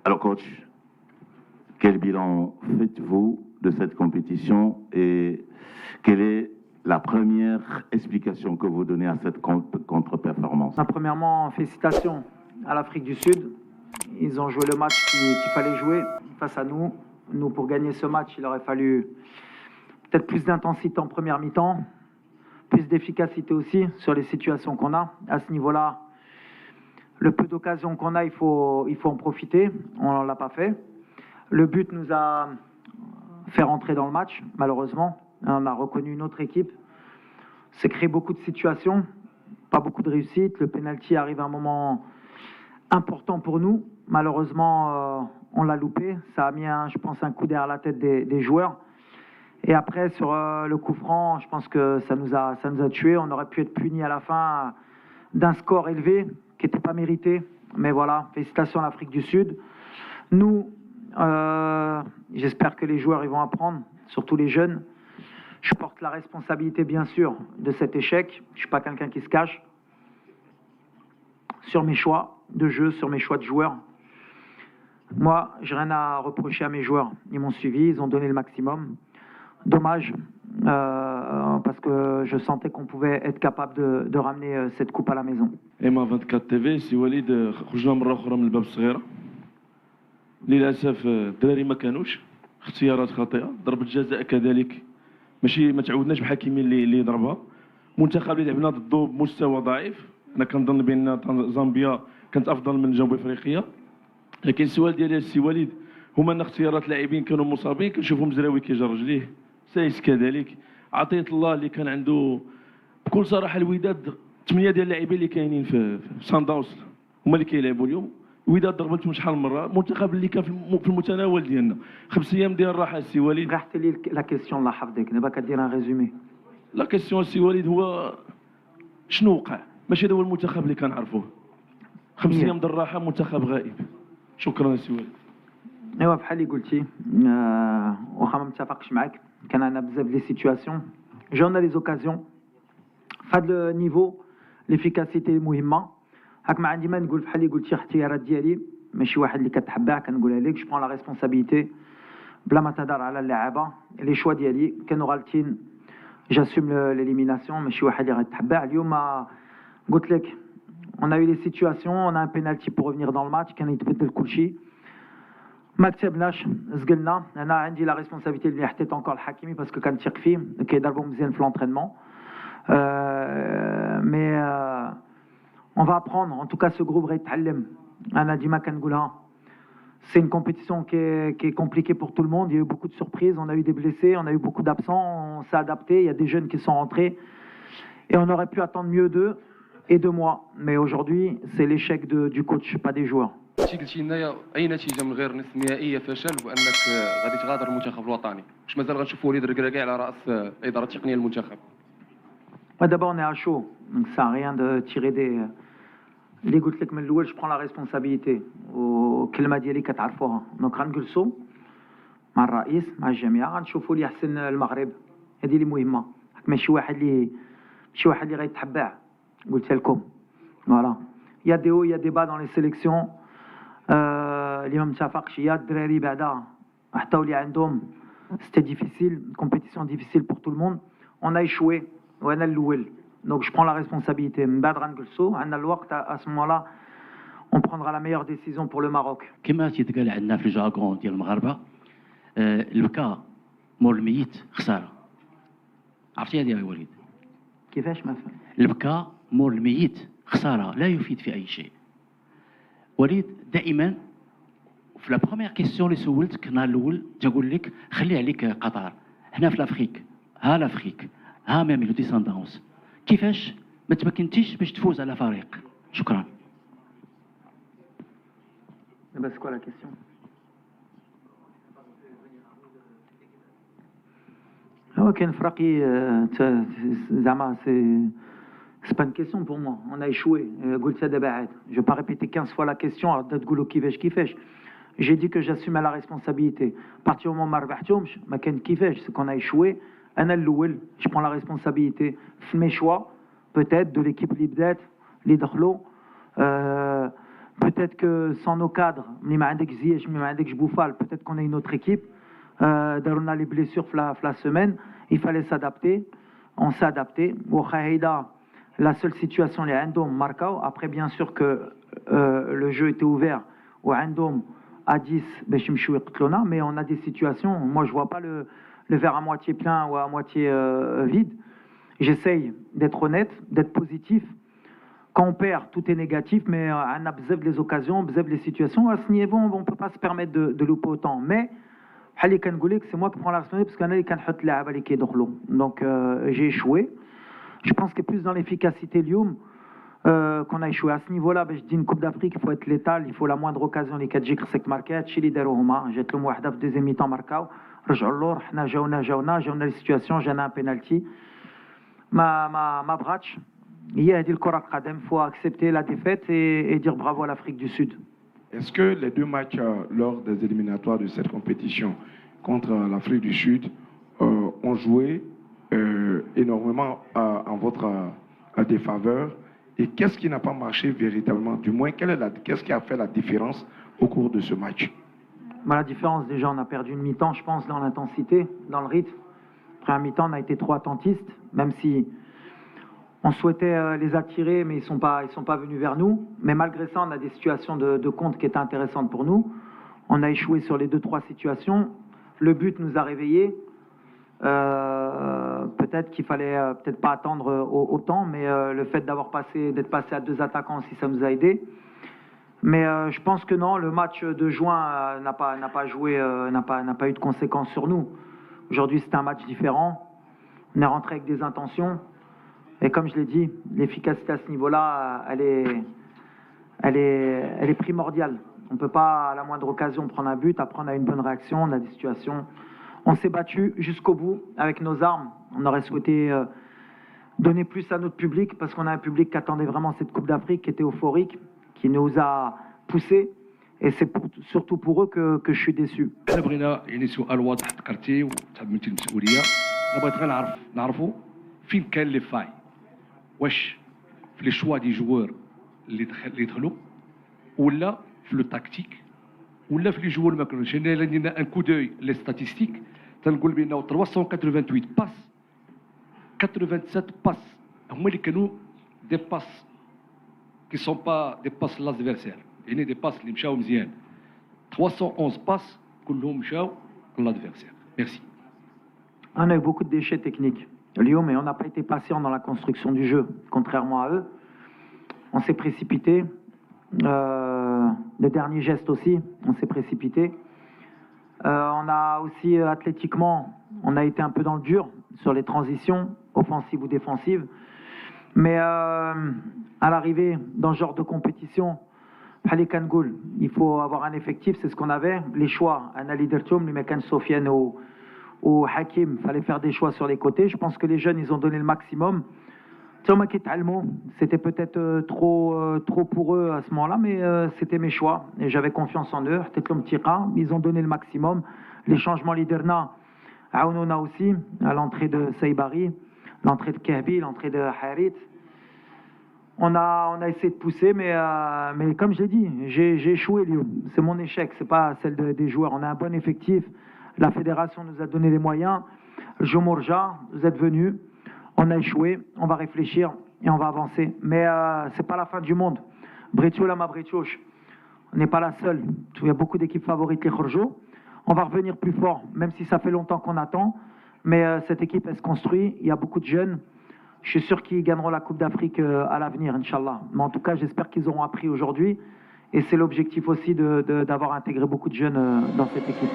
Alors coach, quel bilan faites-vous de cette compétition et quelle est la première explication que vous donnez à cette contre-performance? Premièrement, félicitations à l'Afrique du Sud. Ils ont joué le match qu'il fallait jouer face à nous. Nous, pour gagner ce match, il aurait fallu peut-être plus d'intensité en première mi-temps, plus d'efficacité aussi sur les situations qu'on a. À ce niveau-là, le peu d'occasions qu'on a, il faut en profiter. On ne l'a pas fait. Le but nous a fait rentrer dans le match, malheureusement. On a reconnu une autre équipe. C'est créé beaucoup de situations, pas beaucoup de réussite. Le penalty arrive à un moment important pour nous. Malheureusement, on l'a loupé. Ça a mis, je pense, un coup derrière la tête des joueurs. Et après, sur le coup franc, je pense que ça nous a tués. On aurait pu être punis à la fin d'un score élevé qui n'était pas mérité. Mais voilà, félicitations à l'Afrique du Sud. Nous, j'espère que les joueurs ils vont apprendre, surtout les jeunes. Je porte la responsabilité, bien sûr, de cet échec. Je ne suis pas quelqu'un qui se cache. Sur mes choix de jeu, sur mes choix de joueurs. Moi, je n'ai rien à reprocher à mes joueurs. Ils m'ont suivi, ils ont donné le maximum. Dommage, parce que je sentais qu'on pouvait être capable de ramener cette coupe à la maison. إما 24 تيفي سي وليد خرجنا مرة أخرى من الباب الصغيرة. للأسف الدراري ما كانوش اختيارات خاطئة، ضربة جزاء كذلك ماشي ما تعودناش بحكيمين اللي يضربها. منتخب اللي لعبنا ضده بمستوى ضعيف، أنا كنظن بأن زامبيا كانت أفضل من جنوب أفريقيا. لكن السؤال ديالي السي وليد هما أن اختيارات لاعبين كانوا مصابين كنشوفوا مزراوي كيجر رجليه، سايس كذلك، عطية الله اللي كان عنده بكل صراحة الوداد 8 ديال اللاعبين اللي كاينين في سان داونز هما اللي كيلعبوا اليوم. الوداد ضربتهم شحال من مرة، المنتخب اللي كان في المتناول ديالنا، 5 أيام ديال الراحة السي وليد. رحت لي لا كيسيون الله يحفظك، دابا كدير ان ريزومي. لا كيسيون السي وليد هو شنو وقع؟ ماشي هذا هو المنتخب اللي كنعرفوه. 5 أيام ديال الراحة منتخب غائب. شكرا السي وليد. ايوا بحال اللي قلتي واخا ما متفقش معاك، كان عندنا بزاف لي سيتوياسيون جاونا لي زوكازيون فهاد النيفو ليفيكاسيتي مهمه. هاك ما عندي ما نقول بحال اللي قلتي اختيارات ديالي ماشي واحد اللي كتحبها كنقولها لك. جو برون لا ريسبونسابيلتي بلا ما تهضر على اللعابه. لي شوا ديالي كانوا غالطين، جاسوم ليليميناسيون ماشي واحد اللي غتحبها. اليوم قلت لك on a eu des situations, on a un penalty pour revenir dans le match كان يتبدل كل شيء. ما كتبناش زقلنا. انا عندي لا ريسبونسابيلتي اللي حطيت انكور الحكيمي باسكو كنثق فيه كيضربوا مزيان في لونترينمون. مي on va apprendre. En tout cas, ce groupe غيتعلم. انا ديما كنقولها. C'est une compétition qui est compliquée pour tout le monde. Il y a eu beaucoup de surprises. On a eu des blessés, on a eu beaucoup d'absents. On s'est adapté. Il y a des jeunes qui sont rentrés. Et on aurait pu attendre mieux d'eux et de moi. Mais aujourd'hui, c'est l'échec du coach, pas des joueurs. قلتي لنا اي نتيجه من غير نصف نهائيه فشل وانك غادي تغادر المنتخب الوطني، واش مازال غنشوفوا وليد الركراكي على راس الاداره التقنيه للمنتخب؟ D'abord on est à chaud, donc ça sert à rien de tirer des. اللي قلت لك من الاول je prends la responsabilité والكلمه ديالي كتعرفوها. دونك غنجلسوا مع الرئيس مع الجميع غنشوفوا اللي يحسن المغرب. هذه اللي مهمه، ماشي واحد اللي غيتحبع. قلت لكم فوالا يا دي او يا دي با دون لي سيليكسيون. اللي ما متفقش يا الدراري بعدا حتى اللي عندهم سيتي ديفيسيل كومبيتيسيون ديفيسيل بور تو الموند. اون ا ايشوي وانا الاول. دونك جو برون لا ريسبونسابيلتي. من بعد غنجلسوا عندنا الوقت ا سو مولا اون بروندرا لا ميور ديسيزيون بور لو ماروك. كما تيتقال عندنا في الجاكون ديال المغاربه البكا مول الميت خساره. عرفتي هذه يا وليد؟ كيفاش ما فهم؟ البكا مول الميت خساره لا يفيد في اي شيء. وليد دائما في لا بروميير كيسيون اللي سولتك النهار الاول تقول لك خلي عليك قطر. هنا في لافريك ها لافريك ها ميلودي سان داونز كيفاش ما تمكنتيش باش تفوز على فريق؟ شكرا. بس كوا لا كيسيون هو كاين فرقي زعما سي C'est pas une question pour moi. On a échoué. قلت دابا عاد. Je vais pas répéter 15 fois la question. تقولوا كيفاش. J'ai dit que j'assume la responsabilité. À partir du moment ما ربحتهمش ما كان كيفاش. C'est qu'on a échoué. أنا الأول. Je prends la responsabilité. في mes choix peut-être de l'équipe اللي بدات اللي دخلوا Peut-être que sans nos cadres, peut-être qu'on est une autre équipe. On a les blessures la semaine, il fallait s'adapter. On s'est adapté. La seule situation, les Andom Marcao. Après, bien sûr que le jeu était ouvert au Andom à 10, mais on a des situations. Moi, je vois pas le verre à moitié plein ou à moitié vide. J'essaye d'être honnête, d'être positif. Quand on perd, tout est négatif, mais on a besoin des occasions, besoin des situations. À ce niveau, on ne peut pas se permettre de louper autant. Mais c'est moi qui prends la responsabilité parce qu'on a donc j'ai échoué. Je pense que plus dans l'efficacité Lyoum qu'on a échoué à ce niveau-là. Je dis une Coupe d'Afrique, il faut être létal, il faut la moindre occasion les 4 جيك خصك marquer تشيلي داروهما جات لهم واحده في deuxième mi-temps marquاو رجعوا اللور حنا جاونا لي سيتوياسيون جانا ان بينالتي ما بغاتش هي هذه الكره القدم. faut accepter la défaite et dire bravo à l'Afrique du Sud. Est-ce que les deux matchs lors des éliminatoires de cette compétition contre l'Afrique du Sud ont joué énormément en votre défaveur? Et qu'est-ce qui n'a pas marché véritablement? Du moins, qu'est-ce qui a fait la différence au cours de ce match? La différence, déjà, on a perdu une mi-temps, je pense, dans l'intensité, dans le rythme. Après un mi-temps, on a été trop attentiste, même si on souhaitait les attirer, mais ils sont pas venus vers nous. Mais malgré ça, on a des situations de compte qui étaient intéressantes pour nous. On a échoué sur les 2-3 situations. Le but nous a réveillés. Peut-être qu'il fallait peut-être pas attendre autant, mais le fait d'être passé à 2 attaquants aussi, ça nous a aidé. Mais je pense que non, le match de juin n'a pas eu de conséquences sur nous. Aujourd'hui, c'est un match différent. On est rentré avec des intentions. Et comme je l'ai dit, l'efficacité à ce niveau-là, elle est primordiale. On ne peut pas, à la moindre occasion, prendre un but. Après, on a une bonne réaction, on a des situations. On s'est battu jusqu'au bout avec nos armes. On aurait souhaité donner plus à notre public parce qu'on a un public qui attendait vraiment cette Coupe d'Afrique, qui était euphorique, qui nous a poussés. Et c'est surtout pour eux que je suis déçu. احنا بغينا يعني سؤال واضح ذكرتيه وتحملتي المسؤوليه. انا بغيت غير نعرفوا فين كان لي فاي. واش في لي شوا دي جوار اللي دخلوا ولا في لو تاكتيك ولا في لي جوار ما كانوش. انا لدينا ان كو دوي لي ستاتيستيك تنقول بانه 388 باس 87 باس هما اللي كانوا دي باس كي سون با دي باس لادفيرسير يعني دي باس اللي مشاو مزيان. 311 باس كلهم مشاو لادفيرسير. ميرسي. On a eu beaucoup de déchets techniques, Lyon, mais on n'a pas été patient dans la construction du jeu, contrairement à eux. On s'est précipité. Le dernier geste aussi, on s'est précipité. On a aussi, athlétiquement, on a été un peu dans le dur sur les transitions, offensives ou défensives. Mais à l'arrivée, dans ce genre de compétition, il faut avoir un effectif, c'est ce qu'on avait. Les choix, Anali Dertoum, les Mekan Sofiane ou Hakim, il fallait faire des choix sur les côtés. Je pense que les jeunes, ils ont donné le maximum. C'était peut-être trop pour eux à ce moment-là, mais c'était mes choix. Et j'avais confiance en eux. Ils ont donné le maximum. Les changements Liderna, Aounona aussi, à l'entrée de Saïbari, l'entrée de Kahbi, l'entrée de Harit. On a essayé de pousser, mais comme je l'ai dit, j'ai échoué, Lyon. C'est mon échec, c'est pas celle des joueurs. On a un bon effectif. La fédération nous a donné les moyens. Jomorja, vous êtes venus. On a échoué. On va réfléchir et on va avancer. Mais c'est pas la fin du monde. Bretiola ma Bretioche. On n'est pas la seule. Il y a beaucoup d'équipes favorites, les Khorjo. On va revenir plus fort, même si ça fait longtemps qu'on attend. Mais cette équipe, elle se construit. Il y a beaucoup de jeunes. Je suis sûr qu'ils gagneront la Coupe d'Afrique à l'avenir, Inch'Allah. Mais en tout cas, j'espère qu'ils auront appris aujourd'hui. Et c'est l'objectif aussi d'avoir intégré beaucoup de jeunes dans cette équipe.